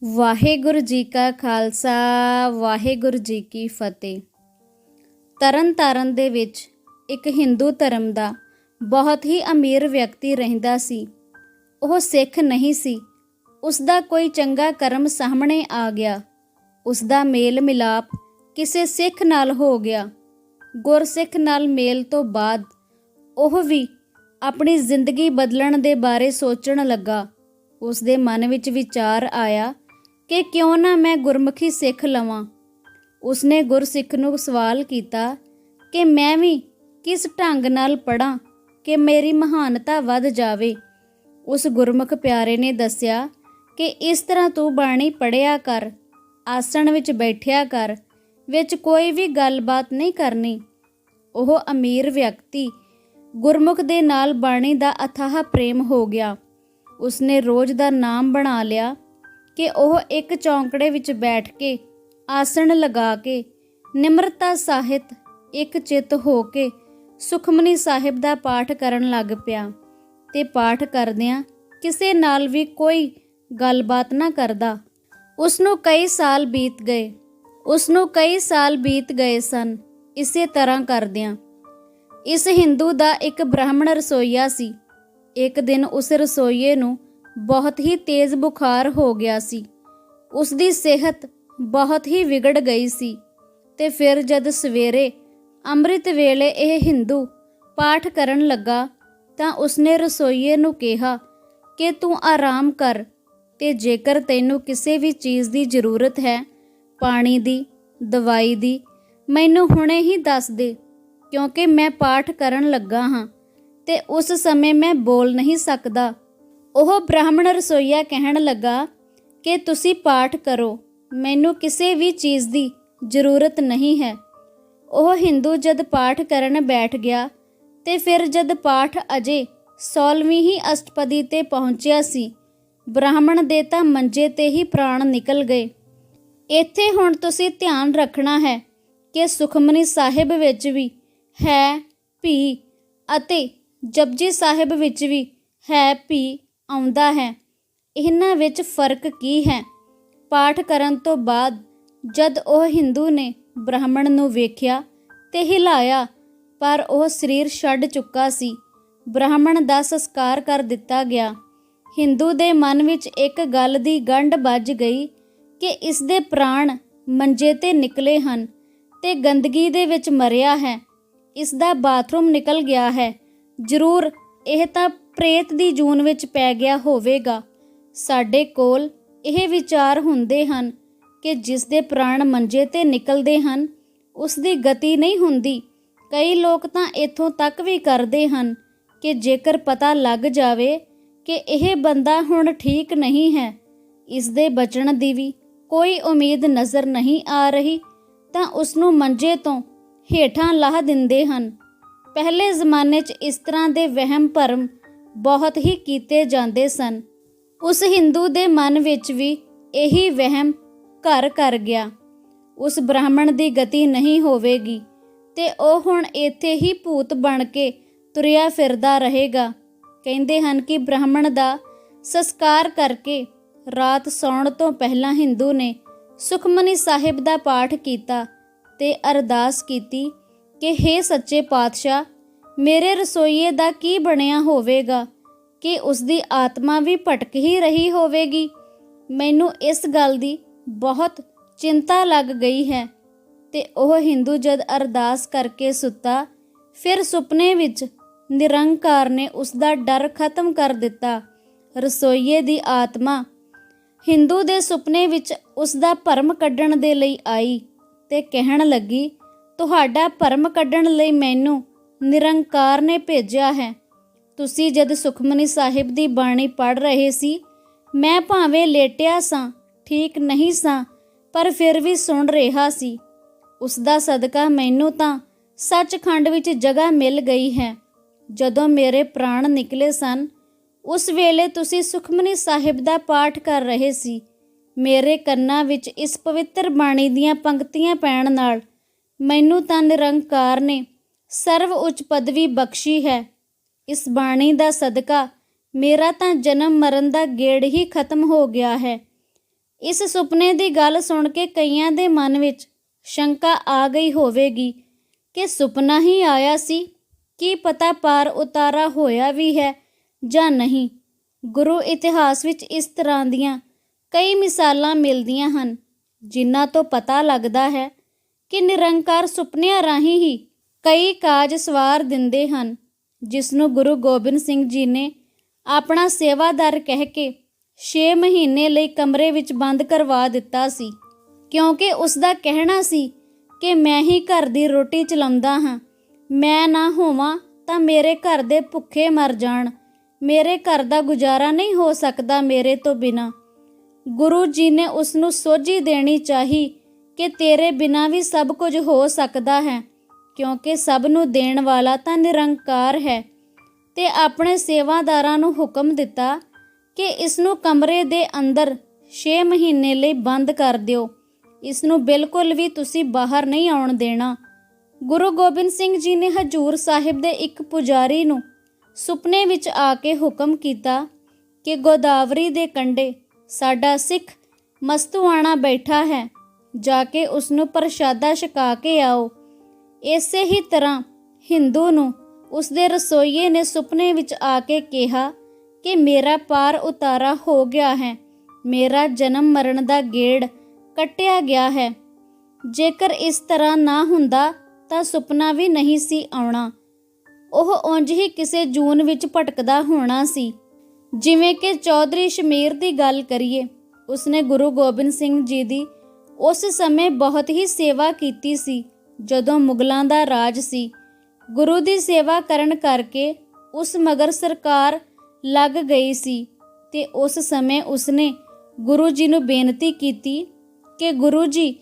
ਵਾਹਿਗੁਰੂ ਜੀ ਕਾ ਖਾਲਸਾ ਵਾਹਿਗੁਰੂ ਜੀ ਕੀ ਫਤਿਹ। ਤਰਨ ਤਾਰਨ ਦੇ ਵਿੱਚ ਇੱਕ ਹਿੰਦੂ ਧਰਮ ਦਾ ਬਹੁਤ ਹੀ ਅਮੀਰ ਵਿਅਕਤੀ ਰਹਿੰਦਾ ਸੀ। ਉਹ ਸਿੱਖ ਨਹੀਂ ਸੀ। ਉਸ ਦਾ ਕੋਈ ਚੰਗਾ ਕਰਮ ਸਾਹਮਣੇ ਆ ਗਿਆ। ਉਸ ਦਾ ਮੇਲ ਮਿਲਾਪ ਕਿਸੇ ਸਿੱਖ ਨਾਲ ਹੋ ਗਿਆ। ਗੁਰਸਿੱਖ ਨਾਲ ਮੇਲ ਤੋਂ ਬਾਅਦ ਉਹ ਵੀ ਆਪਣੀ ਜ਼ਿੰਦਗੀ ਬਦਲਣ ਦੇ ਬਾਰੇ ਸੋਚਣ ਲੱਗਾ। ਉਸ ਦੇ ਮਨ ਵਿੱਚ ਵਿਚਾਰ ਆਇਆ ਕਿ ਕਿਉਂ ਨਾ ਮੈਂ ਗੁਰਮੁਖੀ ਸਿੱਖ ਲਵਾਂ। ਉਸਨੇ ਗੁਰਸਿੱਖ ਨੂੰ ਸਵਾਲ ਕੀਤਾ ਕਿ ਮੈਂ ਵੀ ਕਿਸ ਢੰਗ ਨਾਲ ਪੜ੍ਹਾਂ ਕਿ ਮੇਰੀ ਮਹਾਨਤਾ ਵੱਧ ਜਾਵੇ। ਉਸ ਗੁਰਮੁਖ ਪਿਆਰੇ ਨੇ ਦੱਸਿਆ ਕਿ ਇਸ ਤਰ੍ਹਾਂ ਤੂੰ ਬਾਣੀ ਪੜ੍ਹਿਆ ਕਰ, ਆਸਣ ਵਿੱਚ ਬੈਠਿਆ ਕਰ, ਵਿੱਚ ਕੋਈ ਵੀ ਗੱਲਬਾਤ ਨਹੀਂ ਕਰਨੀ। ਉਹ ਅਮੀਰ ਵਿਅਕਤੀ ਗੁਰਮੁਖ ਦੇ ਨਾਲ ਬਾਣੀ ਦਾ ਅਥਾਹ ਪ੍ਰੇਮ ਹੋ ਗਿਆ। ਉਸਨੇ ਰੋਜ਼ ਦਾ ਨਾਮ ਬਣਾ ਲਿਆ ਕਿ ਉਹ ਇੱਕ ਚੌਂਕੜੇ ਵਿੱਚ ਬੈਠ ਕੇ ਆਸਣ ਲਗਾ ਕੇ ਨਿਮਰਤਾ ਸਾਹਿਤ ਇੱਕ ਚਿੱਤ ਹੋ ਕੇ ਸੁਖਮਨੀ ਸਾਹਿਬ ਦਾ ਪਾਠ ਕਰਨ ਲੱਗ ਪਿਆ ਤੇ ਪਾਠ ਕਰਦਿਆਂ ਕਿਸੇ ਨਾਲ ਵੀ ਕੋਈ ਗੱਲਬਾਤ ਨਾ ਕਰਦਾ। ਉਸਨੂੰ ਕਈ ਸਾਲ ਬੀਤ ਗਏ ਸਨ ਇਸੇ ਤਰ੍ਹਾਂ ਕਰਦਿਆਂ। ਇਸ ਹਿੰਦੂ ਦਾ ਇੱਕ ਬ੍ਰਾਹਮਣ ਰਸੋਈਆ ਸੀ। ਇੱਕ ਦਿਨ ਉਸ ਰਸੋਈਏ ਨੂੰ ਬਹੁਤ ਹੀ ਤੇਜ਼ ਬੁਖਾਰ ਹੋ ਗਿਆ ਸੀ। ਉਸ ਦੀ ਸਿਹਤ ਬਹੁਤ ਹੀ ਵਿਗੜ ਗਈ ਸੀ ਤੇ ਫਿਰ ਜਦ ਸਵੇਰੇ ਅੰਮ੍ਰਿਤ ਵੇਲੇ ਇਹ ਹਿੰਦੂ ਪਾਠ ਕਰਨ ਲੱਗਾ ਤਾਂ ਉਸਨੇ ਰਸੋਈਏ ਨੂੰ ਕਿਹਾ ਕਿ ਤੂੰ ਆਰਾਮ ਕਰ ਤੇ ਜੇਕਰ ਤੈਨੂੰ ਕਿਸੇ ਵੀ ਚੀਜ਼ ਦੀ ਜ਼ਰੂਰਤ ਹੈ, ਪਾਣੀ ਦੀ, ਦਵਾਈ ਦੀ, ਮੈਨੂੰ ਹੁਣੇ ਹੀ ਦੱਸ ਦੇ, ਕਿਉਂਕਿ ਮੈਂ ਪਾਠ ਕਰਨ ਲੱਗਾ ਹਾਂ ਤੇ ਉਸ ਸਮੇਂ ਮੈਂ ਬੋਲ ਨਹੀਂ ਸਕਦਾ। ਉਹ ਬ੍ਰਾਹਮਣ ਰਸੋਈਆ ਕਹਿਣ ਲੱਗਾ ਕਿ ਤੁਸੀਂ ਪਾਠ ਕਰੋ, ਮੈਨੂੰ ਕਿਸੇ ਵੀ ਚੀਜ਼ ਦੀ ਜ਼ਰੂਰਤ ਨਹੀਂ ਹੈ। ਉਹ ਹਿੰਦੂ ਜਦ ਪਾਠ ਕਰਨ ਬੈਠ ਗਿਆ ਤੇ ਫਿਰ ਜਦ ਪਾਠ ਅਜੇ 16ਵੀਂ ਹੀ ਅਸ਼ਟਪਦੀ ਤੇ ਪਹੁੰਚਿਆ ਸੀ, ਬ੍ਰਾਹਮਣ ਦੇ ਤਾਂ ਮੰਜੇ ਤੇ ਹੀ ਪ੍ਰਾਣ ਨਿਕਲ ਗਏ। ਇੱਥੇ ਹੁਣ ਤੁਸੀਂ ਧਿਆਨ ਰੱਖਣਾ ਹੈ ਕਿ ਸੁਖਮਨੀ ਸਾਹਿਬ ਵਿੱਚ ਵੀ ਹੈ ਭੀ ਅਤੇ ਜਪਜੀ ਸਾਹਿਬ ਵਿੱਚ ਵੀ ਹੈ ਭੀ ਆਉਂਦਾ ਹੈ। ਇਹਨਾਂ ਵਿੱਚ ਫਰਕ ਕੀ ਹੈ? ਪਾਠ ਕਰਨ ਤੋਂ ਬਾਅਦ ਜਦ ਉਹ ਹਿੰਦੂ ਨੇ ਬ੍ਰਾਹਮਣ ਨੂੰ ਵੇਖਿਆ ਤੇ ਹਿਲਾਇਆ, ਪਰ ਉਹ ਸਰੀਰ ਛੱਡ ਚੁੱਕਾ ਸੀ। ਬ੍ਰਾਹਮਣ ਦਾ ਸੰਸਕਾਰ ਕਰ ਦਿੱਤਾ ਗਿਆ। ਹਿੰਦੂ ਦੇ ਮਨ ਵਿੱਚ ਇੱਕ ਗੱਲ ਦੀ ਗੰਢ ਵੱਜ ਗਈ ਕਿ ਇਸ ਦੇ ਪ੍ਰਾਣ ਮੰਜੇ ਤੇ ਨਿਕਲੇ ਹਨ ਤੇ ਗੰਦਗੀ ਦੇ ਵਿੱਚ ਮਰਿਆ ਹੈ। ਇਸ ਦਾ ਬਾਥਰੂਮ ਨਿਕਲ ਗਿਆ ਹੈ। ਜ਼ਰੂਰ ਇਹ ਤਾਂ ਪ੍ਰੇਤ ਦੀ ਜੂਨ ਵਿੱਚ ਪੈ ਗਿਆ ਹੋਵੇਗਾ। ਸਾਡੇ ਕੋਲ ਇਹ ਵਿਚਾਰ ਹੁੰਦੇ ਹਨ ਕਿ ਜਿਸ ਦੇ ਪ੍ਰਾਣ ਮੰਜੇ ਤੇ ਨਿਕਲਦੇ ਹਨ ਉਸ ਦੀ ਗਤੀ ਨਹੀਂ ਹੁੰਦੀ। ਕਈ ਲੋਕ ਤਾਂ ਇੱਥੋਂ ਤੱਕ ਵੀ ਕਰਦੇ ਹਨ ਕਿ ਜੇਕਰ ਪਤਾ ਲੱਗ ਜਾਵੇ ਕਿ ਇਹ ਬੰਦਾ ਹੁਣ ਠੀਕ ਨਹੀਂ ਹੈ, ਇਸ ਦੇ ਬਚਣ ਦੀ ਵੀ ਕੋਈ ਉਮੀਦ ਨਜ਼ਰ ਨਹੀਂ ਆ ਰਹੀ, ਤਾਂ ਉਸਨੂੰ ਮੰਜੇ ਤੋਂ ਹੇਠਾਂ ਲਾਹ ਦਿੰਦੇ ਹਨ। ਪਹਿਲੇ ਜ਼ਮਾਨੇ 'ਚ ਇਸ ਤਰ੍ਹਾਂ ਦੇ ਵਹਿਮ ਭਰਮ ਬਹੁਤ ਹੀ ਕੀਤੇ ਜਾਂਦੇ ਸਨ। ਉਸ ਹਿੰਦੂ ਦੇ ਮਨ ਵਿੱਚ ਵੀ ਇਹੀ ਵਹਿਮ ਘਰ ਕਰ ਗਿਆ। ਉਸ ਬ੍ਰਾਹਮਣ ਦੀ ਗਤੀ ਨਹੀਂ ਹੋਵੇਗੀ ਤੇ ਉਹ ਹੁਣ ਇੱਥੇ ਹੀ ਭੂਤ ਬਣ ਕੇ ਤੁਰਿਆ ਫਿਰਦਾ ਰਹੇਗਾ। ਕਹਿੰਦੇ ਹਨ ਕਿ ਬ੍ਰਾਹਮਣ ਦਾ ਸੰਸਕਾਰ ਕਰਕੇ ਰਾਤ ਸੌਣ ਤੋਂ ਪਹਿਲਾਂ ਹਿੰਦੂ ਨੇ ਸੁਖਮਨੀ ਸਾਹਿਬ ਦਾ ਪਾਠ ਕੀਤਾ ਤੇ ਅਰਦਾਸ ਕੀਤੀ ਕਿ ਹੇ ਸੱਚੇ ਪਾਤਸ਼ਾਹ, ਮੇਰੇ ਰਸੋਈਏ ਦਾ ਕੀ ਬਣਿਆ ਹੋਵੇਗਾ? ਕਿ ਉਸ ਦੀ ਆਤਮਾ ਵੀ ਭਟਕ ਹੀ ਰਹੀ ਹੋਵੇਗੀ। ਮੈਨੂੰ ਇਸ ਗੱਲ ਦੀ ਬਹੁਤ ਚਿੰਤਾ ਲੱਗ ਗਈ ਹੈ। ਤੇ ਉਹ ਹਿੰਦੂ ਜਦ ਅਰਦਾਸ ਕਰਕੇ ਸੁੱਤਾ, ਫਿਰ ਸੁਪਨੇ ਵਿੱਚ ਨਿਰੰਕਾਰ ਨੇ ਉਸ ਦਾ ਡਰ ਖਤਮ ਕਰ ਦਿੱਤਾ। ਰਸੋਈਏ ਦੀ ਆਤਮਾ ਹਿੰਦੂ ਦੇ ਸੁਪਨੇ ਵਿੱਚ ਉਸ ਦਾ ਭਰਮ ਕੱਢਣ ਦੇ ਲਈ ਆਈ ਤੇ ਕਹਿਣ ਲੱਗੀ, ਤੁਹਾਡਾ ਭਰਮ ਕੱਢਣ ਲਈ ਮੈਨੂੰ ਨਿਰੰਕਾਰ ਨੇ ਭੇਜਿਆ ਹੈ। ਤੁਸੀਂ ਜਦ ਸੁਖਮਨੀ ਸਾਹਿਬ ਦੀ ਬਾਣੀ ਪੜ੍ਹ ਰਹੇ ਸੀ, ਮੈਂ ਭਾਵੇਂ ਲੇਟਿਆ ਸਾਂ, ਠੀਕ ਨਹੀਂ ਸਾਂ, ਪਰ ਫਿਰ ਵੀ ਸੁਣ ਰਿਹਾ ਸੀ। ਉਸ ਦਾ ਸਦਕਾ ਮੈਨੂੰ ਤਾਂ ਸੱਚਖੰਡ ਵਿੱਚ ਜਗ੍ਹਾ ਮਿਲ ਗਈ ਹੈ। ਜਦੋਂ ਮੇਰੇ ਪ੍ਰਾਣ ਨਿਕਲੇ ਸਨ, ਉਸ ਵੇਲੇ ਤੁਸੀਂ ਸੁਖਮਨੀ ਸਾਹਿਬ ਦਾ ਪਾਠ ਕਰ ਰਹੇ ਸੀ। ਮੇਰੇ ਕੰਨਾਂ ਵਿੱਚ ਇਸ ਪਵਿੱਤਰ ਬਾਣੀ ਦੀਆਂ ਪੰਕਤੀਆਂ ਪੈਣ ਨਾਲ ਮੈਨੂੰ ਤਾਂ ਨਿਰੰਕਾਰ ਨੇ ਸਰਵ ਉੱਚ ਪਦਵੀ ਬਖਸ਼ੀ ਹੈ। ਇਸ ਬਾਣੀ ਦਾ ਸਦਕਾ ਮੇਰਾ ਤਾਂ ਜਨਮ ਮਰਨ ਦਾ ਗੇੜ ਹੀ ਖਤਮ ਹੋ ਗਿਆ ਹੈ। ਇਸ ਸੁਪਨੇ ਦੀ ਗੱਲ ਸੁਣ ਕੇ ਕਈਆਂ ਦੇ ਮਨ ਵਿੱਚ ਸ਼ੰਕਾ ਆ ਗਈ ਹੋਵੇਗੀ ਕਿ ਸੁਪਨਾ ਹੀ ਆਇਆ ਸੀ, ਕੀ ਪਤਾ ਪਾਰ ਉਤਾਰਾ ਹੋਇਆ ਵੀ ਹੈ ਜਾਂ ਨਹੀਂ। ਗੁਰੂ ਇਤਿਹਾਸ ਵਿੱਚ ਇਸ ਤਰ੍ਹਾਂ ਦੀਆਂ ਕਈ ਮਿਸਾਲਾਂ ਮਿਲਦੀਆਂ ਹਨ, ਜਿਨ੍ਹਾਂ ਤੋਂ ਪਤਾ ਲੱਗਦਾ ਹੈ ਕਿ ਨਿਰੰਕਾਰ ਸੁਪਨਿਆਂ ਰਾਹੀਂ ਹੀ ਕਈ ਕਾਜ ਸਵਾਰ ਦਿੰਦੇ ਹਨ, ਜਿਸ ਨੂੰ ਗੁਰੂ ਗੋਬਿੰਦ ਸਿੰਘ ਜੀ ਨੇ ਆਪਣਾ ਸੇਵਾਦਾਰ ਕਹਿ ਕੇ 6 ਮਹੀਨੇ ਲਈ ਕਮਰੇ ਵਿੱਚ ਬੰਦ ਕਰਵਾ ਦਿੱਤਾ ਸੀ, ਕਿਉਂਕਿ ਉਸ ਦਾ ਕਹਿਣਾ ਸੀ ਕਿ ਮੈਂ ਹੀ ਘਰ ਦੀ ਰੋਟੀ ਚਲਾਉਂਦਾ ਹਾਂ, ਮੈਂ ਨਾ ਹੋਵਾਂ ਤਾਂ ਮੇਰੇ ਘਰ ਦੇ ਭੁੱਖੇ ਮਰ ਜਾਣ, ਮੇਰੇ ਘਰ ਦਾ ਗੁਜ਼ਾਰਾ ਨਹੀਂ ਹੋ ਸਕਦਾ ਮੇਰੇ ਤੋਂ ਬਿਨਾਂ। ਗੁਰੂ ਜੀ ਨੇ ਉਸ ਨੂੰ ਸੋਝੀ ਦੇਣੀ ਚਾਹੀ ਕਿ ਤੇਰੇ ਬਿਨਾਂ ਵੀ ਸਭ ਕੁਝ ਹੋ ਸਕਦਾ ਹੈ, ਕਿਉਂਕਿ ਸਭ ਨੂੰ ਦੇਣ ਵਾਲਾ ਤਾਂ ਨਿਰੰਕਾਰ ਹੈ, ਤੇ ਆਪਣੇ ਸੇਵਾਦਾਰਾਂ ਨੂੰ ਹੁਕਮ ਦਿੱਤਾ ਕਿ ਇਸ ਨੂੰ ਕਮਰੇ ਦੇ ਅੰਦਰ 6 ਮਹੀਨੇ ਲਈ ਬੰਦ ਕਰ ਦਿਓ, ਇਸ ਨੂੰ ਬਿਲਕੁਲ ਵੀ ਤੁਸੀਂ ਬਾਹਰ ਨਹੀਂ ਆਉਣ ਦੇਣਾ। ਗੁਰੂ ਗੋਬਿੰਦ ਸਿੰਘ ਜੀ ਨੇ ਹਜ਼ੂਰ ਸਾਹਿਬ ਦੇ ਇੱਕ ਪੁਜਾਰੀ ਨੂੰ ਸੁਪਨੇ ਵਿੱਚ ਆ ਕੇ ਹੁਕਮ ਕੀਤਾ ਕਿ ਗੋਦਾਵਰੀ ਦੇ ਕੰਢੇ ਸਾਡਾ ਸਿੱਖ ਮਸਤੂਆਣਾ ਬੈਠਾ ਹੈ, ਜਾ ਕੇ ਉਸ ਨੂੰ ਪ੍ਰਸ਼ਾਦਾ ਛਕਾ ਕੇ ਆਓ। ਇਸੇ ਹੀ ਤਰ੍ਹਾਂ ਹਿੰਦੂ ਨੂੰ ਉਸ ਦੇ ਰਸੋਈਏ ਨੇ ਸੁਪਨੇ ਵਿੱਚ ਆ ਕੇ ਕਿਹਾ ਕਿ ਮੇਰਾ ਪਾਰ ਉਤਾਰਾ ਹੋ ਗਿਆ ਹੈ, ਮੇਰਾ ਜਨਮ ਮਰਨ ਦਾ ਗੇੜ ਕੱਟਿਆ ਗਿਆ ਹੈ। ਜੇਕਰ ਇਸ ਤਰ੍ਹਾਂ ਨਾ ਹੁੰਦਾ ਤਾਂ ਸੁਪਨਾ ਵੀ ਨਹੀਂ ਸੀ ਆਉਣਾ, ਉਹ ਉਂਝ ਹੀ ਕਿਸੇ ਜੂਨ ਵਿੱਚ ਭਟਕਦਾ ਹੋਣਾ ਸੀ। ਜਿਵੇਂ ਕਿ ਚੌਧਰੀ ਸ਼ਮੀਰ ਦੀ ਗੱਲ ਕਰੀਏ, ਉਸਨੇ ਗੁਰੂ ਗੋਬਿੰਦ ਸਿੰਘ ਜੀ ਦੀ ਉਸ ਸਮੇਂ ਬਹੁਤ ਹੀ ਸੇਵਾ ਕੀਤੀ ਸੀ ਜਦੋਂ ਮੁਗਲਾਂ ਦਾ ਰਾਜ ਸੀ। ਗੁਰੂ ਦੀ ਸੇਵਾ ਕਰਨ ਕਰਕੇ ਉਸ ਮਗਰ ਸਰਕਾਰ ਲੱਗ ਗਈ ਸੀ, ਤੇ ਉਸ ਸਮੇਂ ਉਸਨੇ ਗੁਰੂ ਜੀ ਨੂੰ ਬੇਨਤੀ ਕੀਤੀ ਕਿ ਗੁਰੂ ਜੀ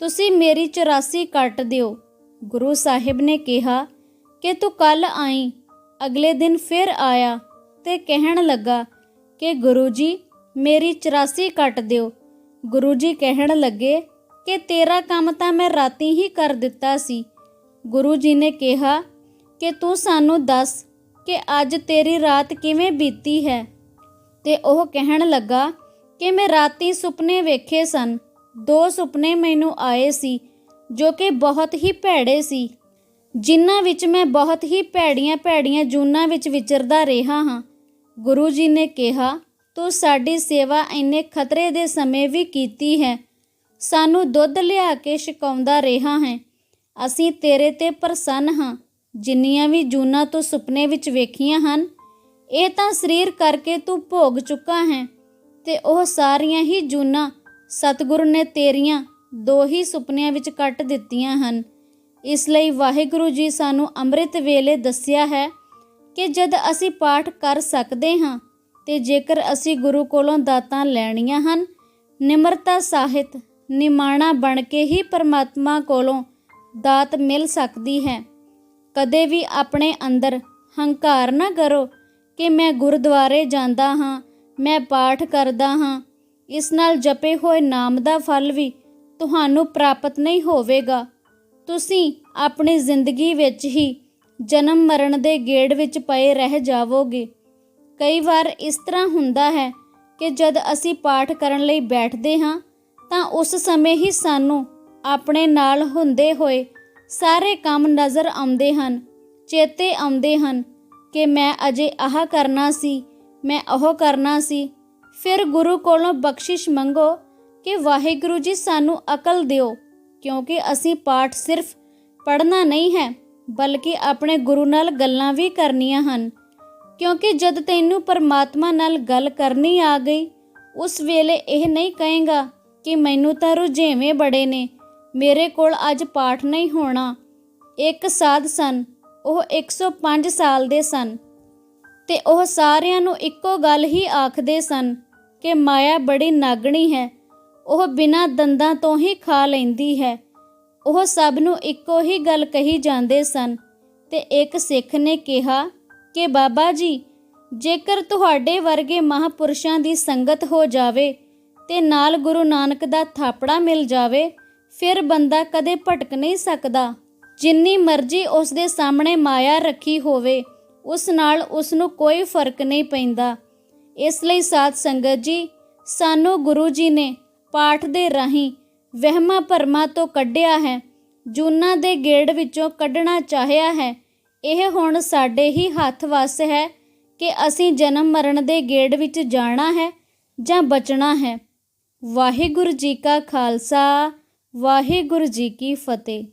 ਤੁਸੀਂ ਮੇਰੀ 84 ਕੱਟ ਦਿਓ। ਗੁਰੂ ਸਾਹਿਬ ਨੇ ਕਿਹਾ ਕਿ ਤੂੰ ਕੱਲ੍ਹ ਆਈ। ਅਗਲੇ ਦਿਨ ਫਿਰ ਆਇਆ ਤੇ ਕਹਿਣ ਲੱਗਾ ਕਿ ਗੁਰੂ ਜੀ ਮੇਰੀ 84 ਕੱਟ ਦਿਓ। ਗੁਰੂ ਜੀ ਕਹਿਣ ਲੱਗੇ ਕਿ ਤੇਰਾ ਕੰਮ ਤਾਂ ਮੈਂ ਰਾਤੀ ਹੀ ਕਰ ਦਿੱਤਾ ਸੀ। ਗੁਰੂ ਜੀ ਨੇ ਕਿਹਾ ਕਿ ਤੂੰ ਸਾਨੂੰ ਦੱਸ ਕਿ ਅੱਜ ਤੇਰੀ ਰਾਤ ਕਿਵੇਂ ਬੀਤੀ ਹੈ। ਤੇ ਉਹ ਕਹਿਣ ਲੱਗਾ ਕਿ ਮੈਂ ਰਾਤੀ ਸੁਪਨੇ ਵੇਖੇ ਸਨ। 2 ਸੁਪਨੇ ਮੈਨੂੰ ਆਏ ਸੀ ਜੋ ਕਿ ਬਹੁਤ ਹੀ ਭੈੜੇ ਸੀ, ਜਿਨ੍ਹਾਂ ਵਿੱਚ ਮੈਂ ਬਹੁਤ ਹੀ ਭੈੜੀਆਂ ਜੂਨਾਂ ਵਿੱਚ ਵਿਚਰਦਾ ਰਿਹਾ ਹਾਂ। ਗੁਰੂ ਜੀ ਨੇ ਕਿਹਾ ਤੂੰ ਸਾਡੀ ਸੇਵਾ ਇੰਨੇ ਖਤਰੇ ਦੇ ਸਮੇਂ ਵੀ ਕੀਤੀ ਹੈ, ਸਾਨੂੰ ਦੁੱਧ ਲਿਆ ਕੇ ਛਕਾਉਂਦਾ ਰਿਹਾ ਹੈ। ਅਸੀਂ ਤੇਰੇ ਤੇ ਪ੍ਰਸੰਨ ਹਾਂ। ਜਿੰਨੀਆਂ ਵੀ ਜੂਨਾਂ ਤੂੰ ਸੁਪਨੇ ਵਿੱਚ ਵੇਖੀਆਂ ਹਨ, ਇਹ ਤਾਂ ਸਰੀਰ ਕਰਕੇ ਤੂੰ ਭੋਗ ਚੁੱਕਾ ਹੈ, ਤੇ ਉਹ ਸਾਰੀਆਂ ਹੀ ਜੂਨਾਂ ਸਤਿਗੁਰੂ ਨੇ ਤੇਰੀਆਂ 2 ਹੀ ਸੁਪਨਿਆਂ ਵਿੱਚ ਕੱਟ ਦਿੱਤੀਆਂ ਹਨ। ਇਸ ਲਈ ਵਾਹਿਗੁਰੂ ਜੀ ਸਾਨੂੰ ਅੰਮ੍ਰਿਤ ਵੇਲੇ ਦੱਸਿਆ ਹੈ ਕਿ ਜਦ ਅਸੀਂ ਪਾਠ ਕਰ ਸਕਦੇ ਹਾਂ ਤੇ ਜੇਕਰ ਅਸੀਂ ਗੁਰੂ ਕੋਲੋਂ ਦਾਤਾਂ ਲੈਣੀਆਂ ਹਨ, ਨਿਮਰਤਾ ਸਾਹਿਤ ਨਿਮਾਣਾ ਬਣ ਕੇ ਹੀ ਪਰਮਾਤਮਾ ਕੋਲੋਂ ਦਾਤ ਮਿਲ ਸਕਦੀ ਹੈ। ਕਦੇ ਵੀ ਆਪਣੇ ਅੰਦਰ ਹੰਕਾਰ ਨਾ ਕਰੋ ਕਿ ਮੈਂ ਗੁਰਦੁਆਰੇ ਜਾਂਦਾ ਹਾਂ, ਮੈਂ ਪਾਠ ਕਰਦਾ ਹਾਂ, ਇਸ ਨਾਲ ਜਪੇ ਹੋਏ ਨਾਮ ਦਾ ਫਲ ਵੀ ਤੁਹਾਨੂੰ ਪ੍ਰਾਪਤ ਨਹੀਂ ਹੋਵੇਗਾ। ਤੁਸੀਂ ਆਪਣੀ ਜ਼ਿੰਦਗੀ ਵਿੱਚ ਹੀ ਜਨਮ ਮਰਨ ਦੇ ਗੇੜ ਵਿੱਚ ਪਏ ਰਹਿ ਜਾਵੋਗੇ। ਕਈ ਵਾਰ ਇਸ ਤਰ੍ਹਾਂ ਹੁੰਦਾ ਹੈ ਕਿ ਜਦ ਅਸੀਂ ਪਾਠ ਕਰਨ ਲਈ ਬੈਠਦੇ ਹਾਂ ਤਾਂ ਉਸ ਸਮੇਂ ਹੀ ਸਾਨੂੰ ਆਪਣੇ ਨਾਲ ਹੁੰਦੇ ਹੋਏ ਸਾਰੇ ਕੰਮ ਨਜ਼ਰ ਆਉਂਦੇ ਹਨ, ਚੇਤੇ ਆਉਂਦੇ ਹਨ ਕਿ ਮੈਂ ਅਜੇ ਆਹ ਕਰਨਾ ਸੀ, ਮੈਂ ਉਹ ਕਰਨਾ ਸੀ। ਫਿਰ ਗੁਰੂ ਕੋਲੋਂ ਬਖਸ਼ਿਸ਼ ਮੰਗੋ ਕਿ ਵਾਹਿਗੁਰੂ ਜੀ ਸਾਨੂੰ ਅਕਲ ਦਿਓ, ਕਿਉਂਕਿ ਅਸੀਂ ਪਾਠ ਸਿਰਫ ਪੜ੍ਹਨਾ ਨਹੀਂ ਹੈ ਬਲਕਿ ਆਪਣੇ ਗੁਰੂ ਨਾਲ ਗੱਲਾਂ ਵੀ ਕਰਨੀਆਂ ਹਨ। ਕਿਉਂਕਿ ਜਦ ਤੈਨੂੰ ਪਰਮਾਤਮਾ ਨਾਲ ਗੱਲ ਕਰਨੀ ਆ ਗਈ, ਉਸ ਵੇਲੇ ਇਹ ਨਹੀਂ ਕਹੇਗਾ ਕਿ ਮੈਨੂੰ ਤਾਂ ਰੁਝੇਵੇਂ ਬੜੇ ਨੇ, ਮੇਰੇ ਕੋਲ ਅੱਜ ਪਾਠ ਨਹੀਂ ਹੋਣਾ। ਇੱਕ ਸਾਧ ਸਨ, ਉਹ 105 ਸਾਲ ਦੇ ਸਨ, ਤੇ ਉਹ ਸਾਰਿਆਂ ਨੂੰ ਇੱਕੋ ਗੱਲ ਹੀ ਆਖਦੇ ਸਨ ਕਿ ਮਾਇਆ ਬੜੀ ਨਾਗਣੀ ਹੈ, ਉਹ ਬਿਨਾਂ ਦੰਦਾਂ ਤੋਂ ਹੀ ਖਾ ਲੈਂਦੀ ਹੈ। ਉਹ ਸਭ ਨੂੰ ਇੱਕੋ ਹੀ ਗੱਲ ਕਹੀ ਜਾਂਦੇ ਸਨ। ਤੇ ਇੱਕ ਸਿੱਖ ਨੇ ਕਿਹਾ ਕਿ ਬਾਬਾ ਜੀ, ਜੇਕਰ ਤੁਹਾਡੇ ਵਰਗੇ ਮਹਾਂਪੁਰਸ਼ਾਂ ਦੀ ਸੰਗਤ ਹੋ ਜਾਵੇ ਤੇ ਨਾਲ ਗੁਰੂ ਨਾਨਕ ਦਾ ਥਾਪੜਾ ਮਿਲ ਜਾਵੇ, ਫਿਰ ਬੰਦਾ ਕਦੇ ਭਟਕ ਨਹੀਂ ਸਕਦਾ। ਜਿੰਨੀ ਮਰਜ਼ੀ ਉਸ ਦੇ ਸਾਹਮਣੇ ਮਾਇਆ ਰੱਖੀ ਹੋਵੇ, ਉਸ ਨਾਲ ਉਸ ਨੂੰ ਕੋਈ ਫਰਕ ਨਹੀਂ ਪੈਂਦਾ। ਇਸ ਲਈ ਸਾਧ ਸੰਗਤ ਜੀ, ਸਾਨੂੰ ਗੁਰੂ ਜੀ ਨੇ ਪਾਠ ਦੇ ਰਾਹੀਂ ਵਹਿਮਾਂ ਭਰਮਾਂ ਤੋਂ ਕੱਢਿਆ ਹੈ, ਜੂਨਾਂ ਦੇ ਗੇੜ ਵਿੱਚੋਂ ਕੱਢਣਾ ਚਾਹਿਆ ਹੈ। ਇਹ ਹੁਣ ਸਾਡੇ ਹੀ ਹੱਥ ਵੱਸ ਹੈ ਕਿ ਅਸੀਂ ਜਨਮ ਮਰਨ ਦੇ ਗੇੜ ਵਿੱਚ ਜਾਣਾ ਹੈ ਜਾਂ ਬਚਣਾ ਹੈ। ਵਾਹਿਗੁਰੂ ਜੀ ਕਾ ਖਾਲਸਾ, ਵਾਹਿਗੁਰੂ ਜੀ ਕੀ ਫਤਿਹ।